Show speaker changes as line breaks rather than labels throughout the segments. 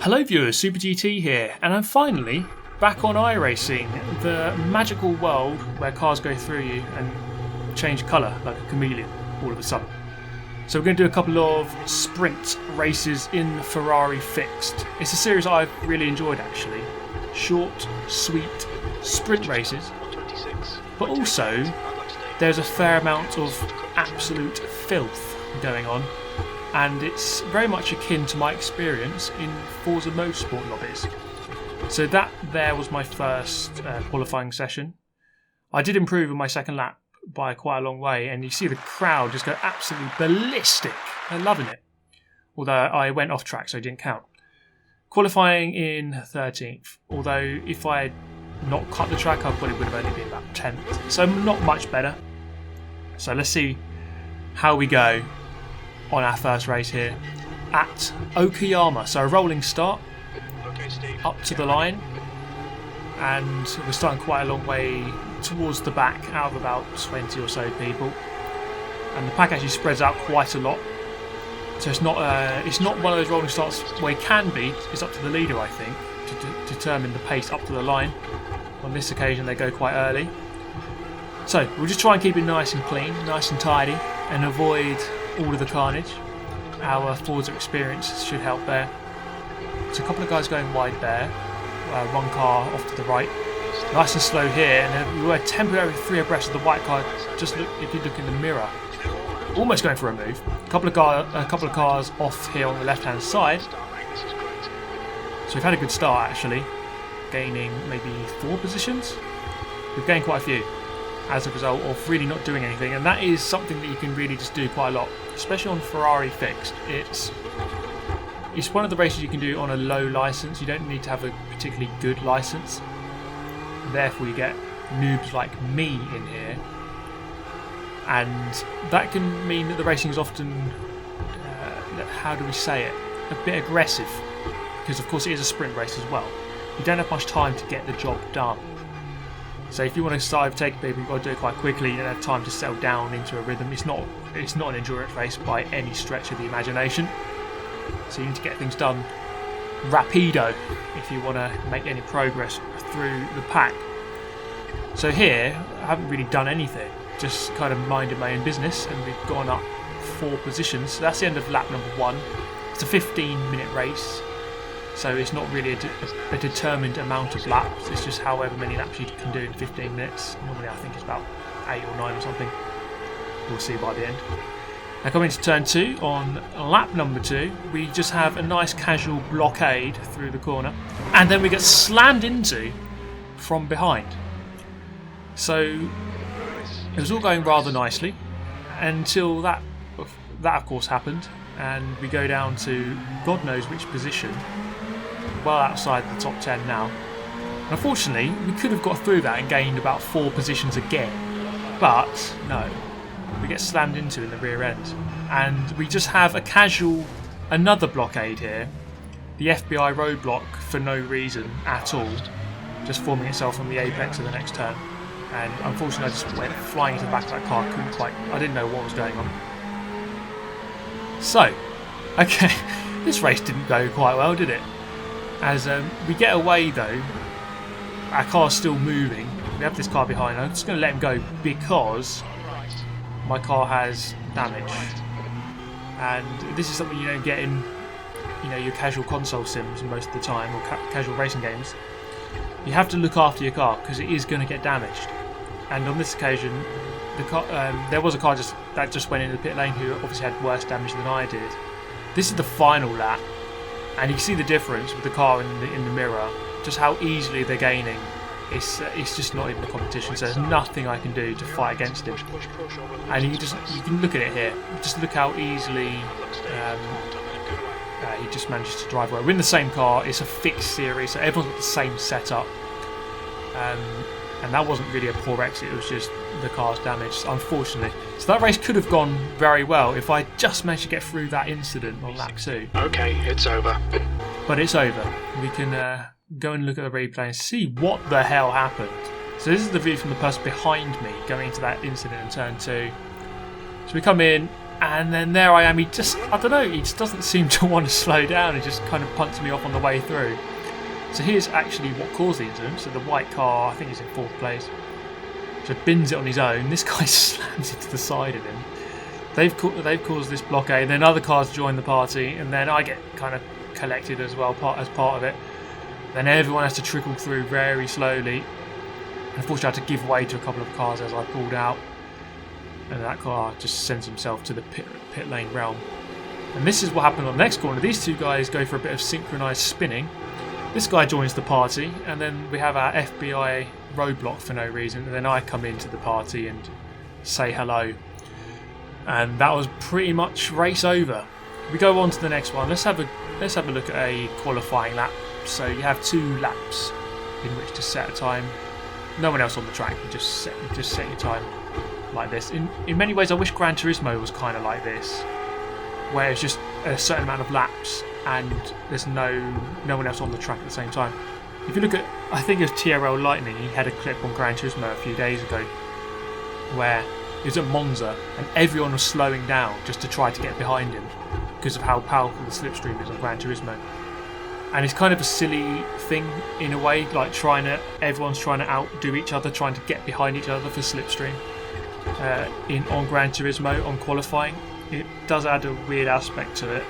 Hello viewers, Super GT here, and I'm finally back on iRacing, the magical world where cars go through you and change colour like a chameleon all of a sudden. So we're going to do a couple of sprint races in Ferrari Fixed. It's a series I've really enjoyed actually. Short, sweet sprint races, but also there's a fair amount of absolute filth going on, and it's very much akin to my experience in Forza motorsport lobbies. So that there was my first qualifying session. I did improve in my second lap by quite a long way, and you see the crowd just go absolutely ballistic. They're loving it. Although I went off track, so it didn't count. Qualifying in 13th, although if I had not cut the track, I probably would have only been about 10th. So not much better. So let's see how we go on our first race here at Okayama. So a rolling start up to the line, and we're starting quite a long way towards the back out of about 20 or so people, and the pack actually spreads out quite a lot, so it's not one of those rolling starts where it can be. It's up to the leader, I think, to determine the pace up to the line. On this occasion they go quite early, so we'll just try and keep it nice and clean, nice and tidy, and avoid all of the carnage. Our Forza experience should help there. So a couple of guys going wide there, one car off to the right, nice and slow here, and then we were temporarily three abreast of the white car. Just look, if you look in the mirror, almost going for a move. A couple of cars off here on the left hand side. So we've had a good start actually, gaining maybe 4 positions. We've gained quite a few as a result of really not doing anything, and that is something that you can really just do quite a lot, especially on Ferrari Fixed. It's one of the races you can do on a low license. You don't need to have a particularly good license. Therefore you get noobs like me in here, and that can mean that the racing is often, how do we say it, a bit aggressive, because of course it is a sprint race as well. You don't have much time to get the job done. So if you want to start overtaking people, you've got to do it quite quickly. You don't have time to settle down into a rhythm. It's not an endurance race by any stretch of the imagination. So you need to get things done rapido if you want to make any progress through the pack. So here, I haven't really done anything, just kind of minded my own business, and we've gone up 4 positions. So that's the end of lap number 1. It's a 15-minute race, so it's not really a determined amount of laps. It's just however many laps you can do in 15 minutes. Normally I think it's about 8 or 9 or something. We'll see by the end. Now coming into turn 2, on lap number 2, we just have a nice casual blockade through the corner, and then we get slammed into from behind. So it was all going rather nicely until that of course happened, and we go down to God knows which position, well outside the top 10 now. And unfortunately we could have got through that and gained about 4 positions again, but no. We get slammed into in the rear end, and we just have another blockade here, the FBI roadblock, for no reason at all, just forming itself on the apex of the next turn. And unfortunately I just went flying into the back of that car. I didn't know what was going on. So okay, this race didn't go quite well, did it? As we get away though, our car's still moving. We have this car behind. I'm just going to let him go because my car has damage, and this is something you don't get in, your casual console sims most of the time, or casual racing games. You have to look after your car because it is going to get damaged. And on this occasion, there was a car that just went into the pit lane who obviously had worse damage than I did. This is the final lap, and you can see the difference with the car in the mirror, just how easily they're gaining. It's just not even a competition, so there's nothing I can do to fight against him. And you can look at it here. Just look how easily he just manages to drive away. We're in the same car. It's a fixed series, so everyone's got the same setup. And that wasn't really a poor exit. It was just the car's damaged, unfortunately. So that race could have gone very well if I just managed to get through that incident on lap 2.
Okay, it's over.
But it's over. We can go and look at the replay and see what the hell happened. So this is the view from the person behind me going into that incident in turn 2. So we come in, And then there I am, I don't know, he just doesn't seem to want to slow down. He just kind of punts me off on the way through. So here's actually what caused the incident. So the white car, I think he's in 4th place, so bins it on his own. This guy slams into the side of him. They've caused this blockade. Then other cars join the party, and then I get kind of collected as well as part of it. Then everyone has to trickle through very slowly. Unfortunately, I had to give way to a couple of cars as I pulled out, and that car just sends himself to the pit lane realm. And this is what happened on the next corner. These two guys go for a bit of synchronised spinning. This guy joins the party, and then we have our FBI roadblock for no reason, and then I come into the party and say hello. And that was pretty much race over. We go on to the next one. Let's have a look at a qualifying lap. So you have 2 laps in which to set a time. No one else on the track. You just set your time like this. In many ways, I wish Gran Turismo was kind of like this, where it's just a certain amount of laps and there's no one else on the track at the same time. If you look at, I think it was TRL Lightning, he had a clip on Gran Turismo a few days ago where he was at Monza and everyone was slowing down just to try to get behind him because of how powerful the slipstream is on Gran Turismo. And it's kind of a silly thing in a way, like everyone's trying to outdo each other, trying to get behind each other for slipstream on Gran Turismo on qualifying. It does add a weird aspect to it,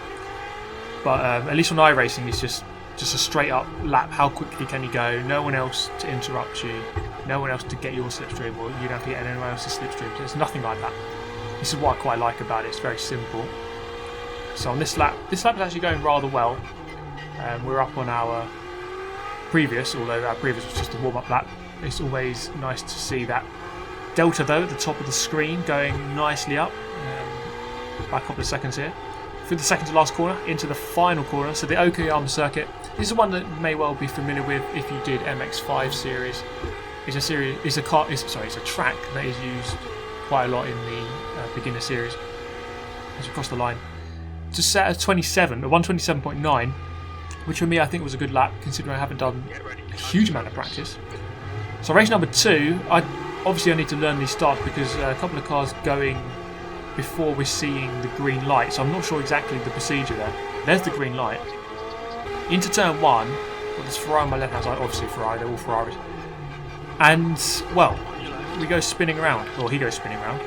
but at least on iRacing it's just a straight up lap. How quickly can you go? No one else to interrupt you, no one else to get your slipstream, or you don't have to get anyone else's slipstream. So there's nothing like that. This is what I quite like about it. It's very simple. So on this lap is actually going rather well. We're up on our previous, although our previous was just a warm-up lap. It's always nice to see that delta though at the top of the screen going nicely up. By a couple of seconds here. Through the second to last corner into the final corner. So the Okayama circuit. This is one that you may well be familiar with if you did MX5 series. It's a track that is used quite a lot in the beginner series. As you cross the line. To set a 127.9, which for me I think was a good lap considering I haven't done a huge amount of practice. So race number 2, I need to learn these starts because a couple of cars going before we're seeing the green light, so I'm not sure exactly the procedure there. There's the green light. Into turn 1, well, there's Ferrari on my left hand side, obviously Ferrari, they're all Ferraris. And, well, we go spinning around, or he goes spinning around.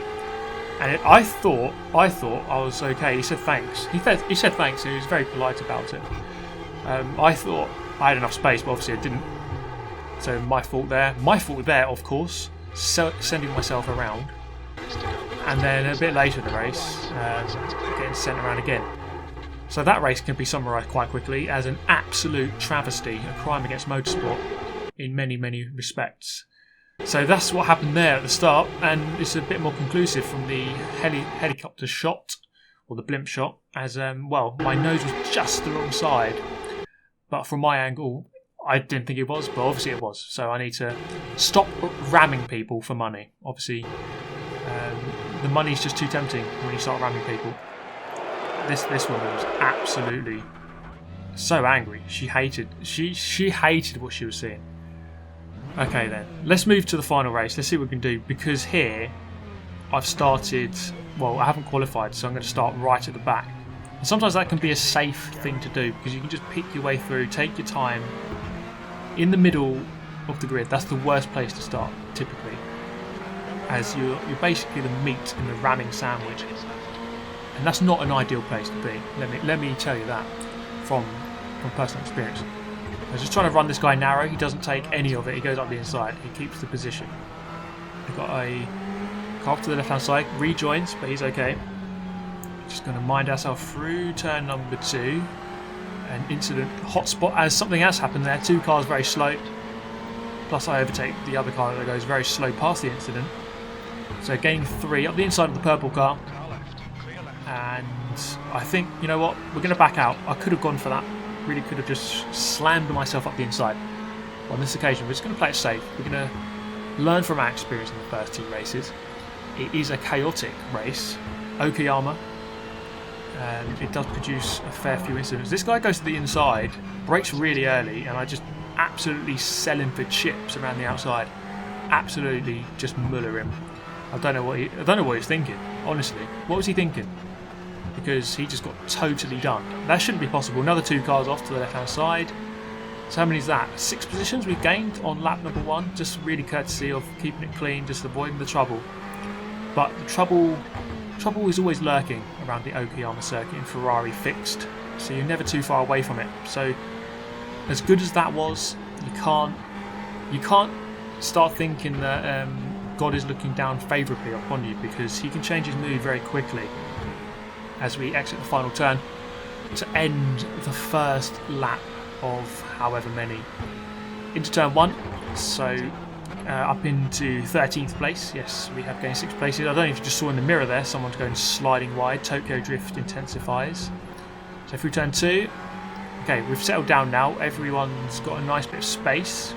And I thought I was okay. He said thanks. He said thanks, and he was very polite about it. I thought I had enough space, but obviously I didn't. So my fault there. My fault there, of course, sending myself around. And then a bit later in the race, getting sent around again. So that race can be summarised quite quickly as an absolute travesty, a crime against motorsport in many, many respects. So that's what happened there at the start, and it's a bit more conclusive from the helicopter shot, or the blimp shot, as, my nose was just alongside, but from my angle, I didn't think it was, but obviously it was. So I need to stop ramming people for money. Obviously, the money's just too tempting when you start ramming people. This woman was absolutely so angry. She hated what she was seeing. Okay then, let's move to the final race. Let's see what we can do, because here I've started, well, I haven't qualified, so I'm going to start right at the back. And sometimes that can be a safe thing to do because you can just pick your way through, take your time. In the middle of the grid, that's the worst place to start typically, as you're basically the meat in the ramming sandwich, and that's not an ideal place to be. Let me tell you that from personal experience. I was just trying to run this guy narrow. He doesn't take any of it. He goes up the inside. He keeps the position. We've got a car off to the left hand side, rejoins, but he's okay. Just going to mind ourselves through turn number 2. An incident hotspot as something else happened there. 2 cars very slow. Plus I overtake the other car that goes very slow past the incident. So gaining 3 up the inside of the purple car. And I think, you know what, we're going to back out. I could have gone for that. Really could have just slammed myself up the inside. But on this occasion, we're just going to play it safe. We're going to learn from our experience in the first 2 races. It is a chaotic race. Okayama. And it does produce a fair few incidents. This guy goes to the inside, brakes really early, and I just absolutely sell him for chips around the outside. Absolutely just muller him. I don't know what he was thinking. Honestly, what was he thinking? because he just got totally done. That shouldn't be possible. Another 2 cars off to the left hand side. So how many is that? 6 positions we've gained on lap number 1. Just really courtesy of keeping it clean, just avoiding the trouble. But the trouble is always lurking around the Okayama circuit in Ferrari Fixed. So you're never too far away from it. So as good as that was, you can't start thinking that God is looking down favourably upon you, because he can change his mood very quickly as we exit the final turn to end the first lap of however many into turn 1. So up into 13th place. Yes, we have gained 6 places. I don't know if you just saw in the mirror there, someone's going sliding wide. Tokyo drift intensifies. So through turn 2, okay, we've settled down now. Everyone's got a nice bit of space,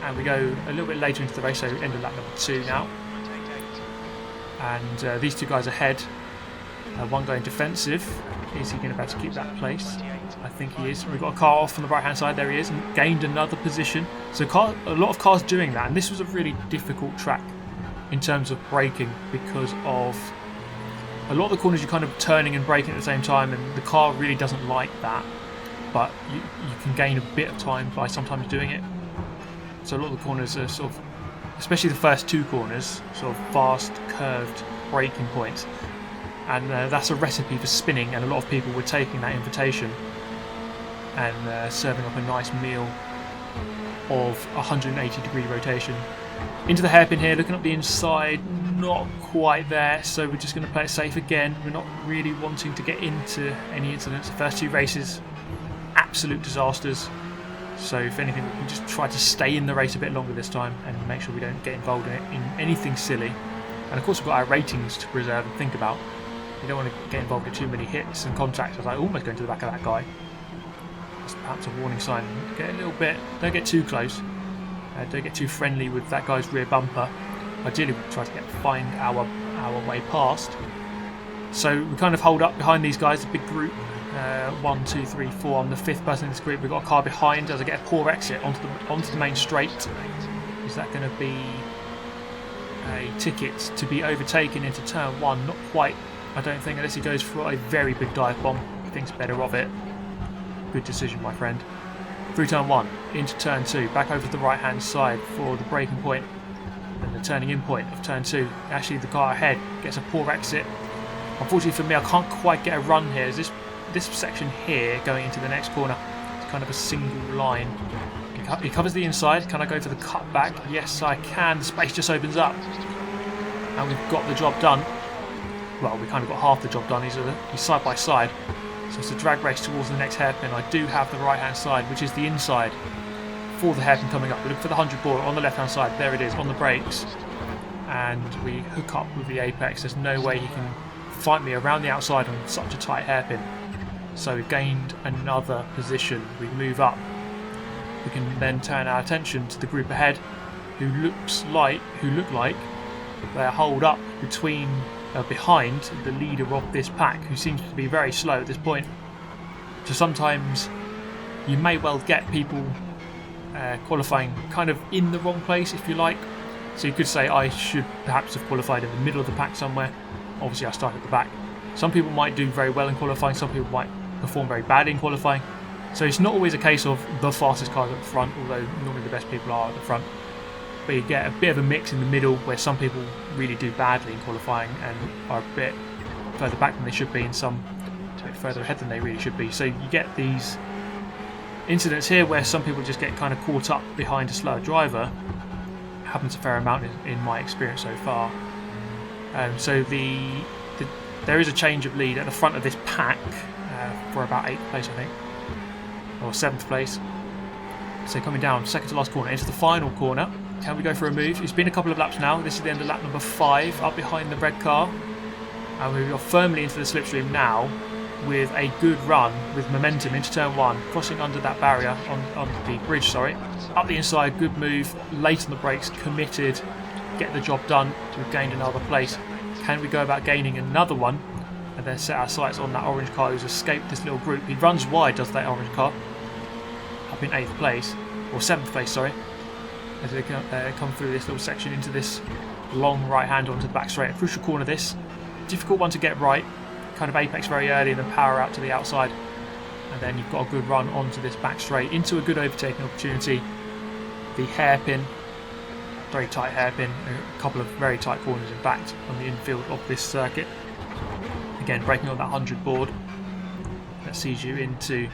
and we go a little bit later into the race, so end of lap number 2 now. And these 2 guys ahead, one going defensive. Is he going to be able to keep that place? I think he is. We've got a car off on the right hand side, there he is, and gained another position. So a lot of cars doing that, and this was a really difficult track in terms of braking, because of a lot of the corners you're kind of turning and braking at the same time, and the car really doesn't like that, but you can gain a bit of time by sometimes doing it. So a lot of the corners are sort of, especially the first 2 corners, sort of fast curved braking points, and that's a recipe for spinning, and a lot of people were taking that invitation and serving up a nice meal of 180 degree rotation. Into the hairpin here, looking up the inside, not quite there, so we're just going to play it safe again. We're not really wanting to get into any incidents. The first 2 races, absolute disasters, so if anything we can just try to stay in the race a bit longer this time and make sure we don't get involved in anything silly. And of course we've got our ratings to preserve and think about. You don't want to get involved in too many hits and contacts. I was like almost going to the back of that guy. That's perhaps a warning sign. Get a little bit, don't get too close. Don't get too friendly with that guy's rear bumper. Ideally we try to find our way past. So we kind of hold up behind these guys, a big group. 1, 2, 3, 4. I'm the 5th person in this group. We've got a car behind as I get a poor exit onto the main straight. Is that going to be a ticket to be overtaken into turn 1? Not quite, I don't think, unless he goes for a very big dive bomb. He thinks better of it. Good decision, my friend. Through turn 1, into turn 2, back over to the right hand side for the braking point and the turning in point of turn 2. Actually the car ahead gets a poor exit. Unfortunately for me, I can't quite get a run here. This section here going into the next corner, it's kind of a single line. He covers the inside. Can I go for the cutback? Yes, I can. The space just opens up, and we've got the job done. Well, we kind of got half the job done. He's side by side, so it's a drag race towards the next hairpin. I do have the right hand side, which is the inside for the hairpin coming up. We look for the 100 ball on the left hand side. There it is on the brakes, and we hook up with the apex. There's no way he can fight me around the outside on such a tight hairpin. So we've gained another position. We move up. We can then turn our attention to the group ahead, who look like they're holed up behind the leader of this pack, who seems to be very slow at this point. So sometimes you may well get people qualifying kind of in the wrong place, if you like. So you could say I should perhaps have qualified in the middle of the pack somewhere. Obviously I start at the back. Some people might do very well in qualifying, some people might perform very badly in qualifying. So it's not always a case of the fastest cars at the front, although normally the best people are at the front. But you get a bit of a mix in the middle where some people really do badly in qualifying and are a bit further back than they should be, and some a bit further ahead than they really should be. So you get these incidents here where some people just get kind of caught up behind a slower driver. It happens a fair amount in my experience so far. So there is a change of lead at the front of this pack for about 8th place, I think, or 7th place. So coming down, second to last corner, into the final corner. Can we go for a move? It's been a couple of laps now. This is the end of lap number 5, up behind the red car. And we are firmly into the slipstream now with a good run with momentum into turn 1, crossing under that barrier on the bridge, sorry. Up the inside, good move, late on the brakes, committed, get the job done. We've gained another place. Can we go about gaining another one and then set our sights on that orange car who's escaped this little group? He runs wide, does that orange car, up in 8th place, or 7th place, sorry, as they come through this little section into this long right hand onto the back straight. A crucial corner this, difficult one to get right. kind of apex very early and then power out to the outside, and then you've got a good run onto this back straight into a good overtaking opportunity. The hairpin, very tight hairpin, a couple of very tight corners in fact on the infield of this circuit. Again, braking on that 100 board that sees you into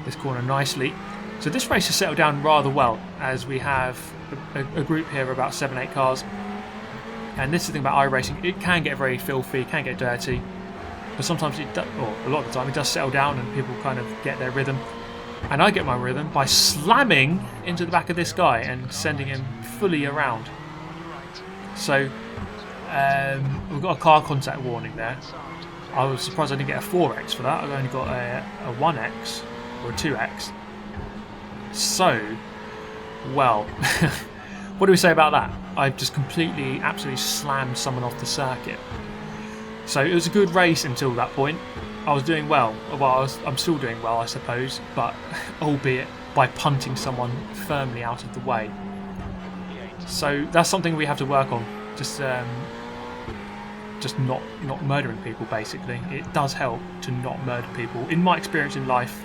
this corner nicely. So this race has settled down rather well, as we have a group here of about 7-8 cars. And this is the thing about iRacing, it can get very filthy, can get dirty, but sometimes it does, or a lot of the time it does settle down and people kind of get their rhythm. And I get my rhythm by slamming into the back of this guy and sending him fully around. So we've got a car contact warning there. I was surprised I didn't get a 4x for that. I've only got a 1x or a 2x. So, well, what do we say about that? I've just absolutely slammed someone off the circuit. So it was a good race until that point. I was doing well. Well, I'm still doing well, I suppose, but albeit by punting someone firmly out of the way. So that's something we have to work on. Just not murdering people, basically. It does help to not murder people. In my experience in life,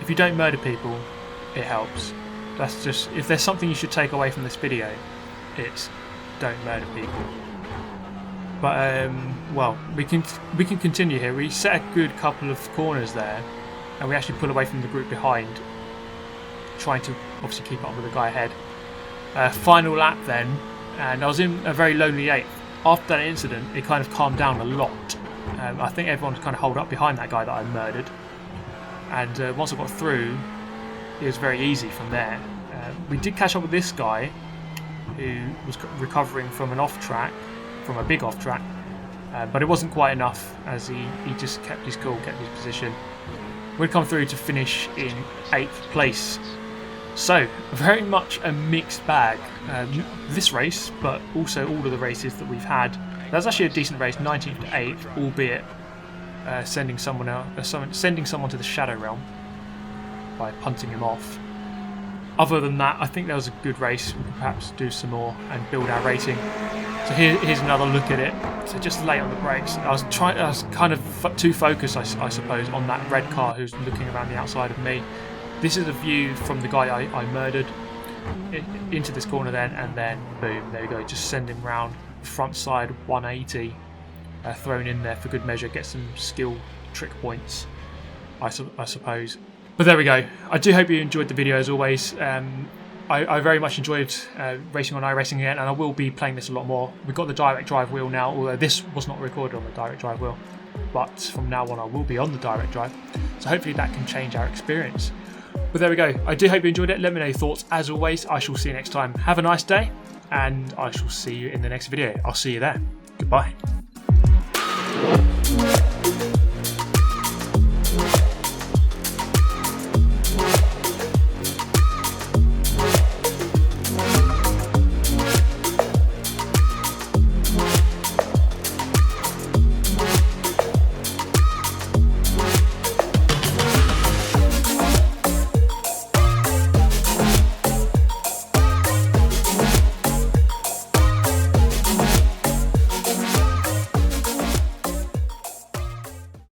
if you don't murder people, it helps. That's just, if there's something you should take away from this video, it's don't murder people. But well, we can continue here. We set a good couple of corners there, and we actually pull away from the group behind, trying to obviously keep up with the guy ahead. Final lap then, and I was in a very lonely 8th. After that incident, it kind of calmed down a lot. I think everyone was kind of holed up behind that guy that I murdered, and once I got through, it was very easy from there. We did catch up with this guy who was recovering from a big off track, but it wasn't quite enough, as he just kept his cool, kept his position. We'd come through to finish in 8th place. So, very much a mixed bag. This race, but also all of the races that we've had. That was actually a decent race, 19th to 8th, albeit sending someone to the Shadow Realm by punting him off. Other than that, I think that was a good race. We could perhaps do some more and build our rating. So here's another look at it. So just late on the brakes. I was kind of too focused, I suppose, on that red car who's looking around the outside of me. This is a view from the guy I murdered into this corner then, and then boom, there we go. Just send him round front side 180, thrown in there for good measure. Get some skill trick points, I suppose. But there we go. I do hope you enjoyed the video as always. I very much enjoyed racing on iRacing again, and I will be playing this a lot more. We've got the direct drive wheel now, although this was not recorded on the direct drive wheel. But from now on I will be on the direct drive. So hopefully that can change our experience. But there we go. I do hope you enjoyed it. Let me know your thoughts. As always, I shall see you next time. Have a nice day, and I shall see you in the next video. I'll see you there. Goodbye.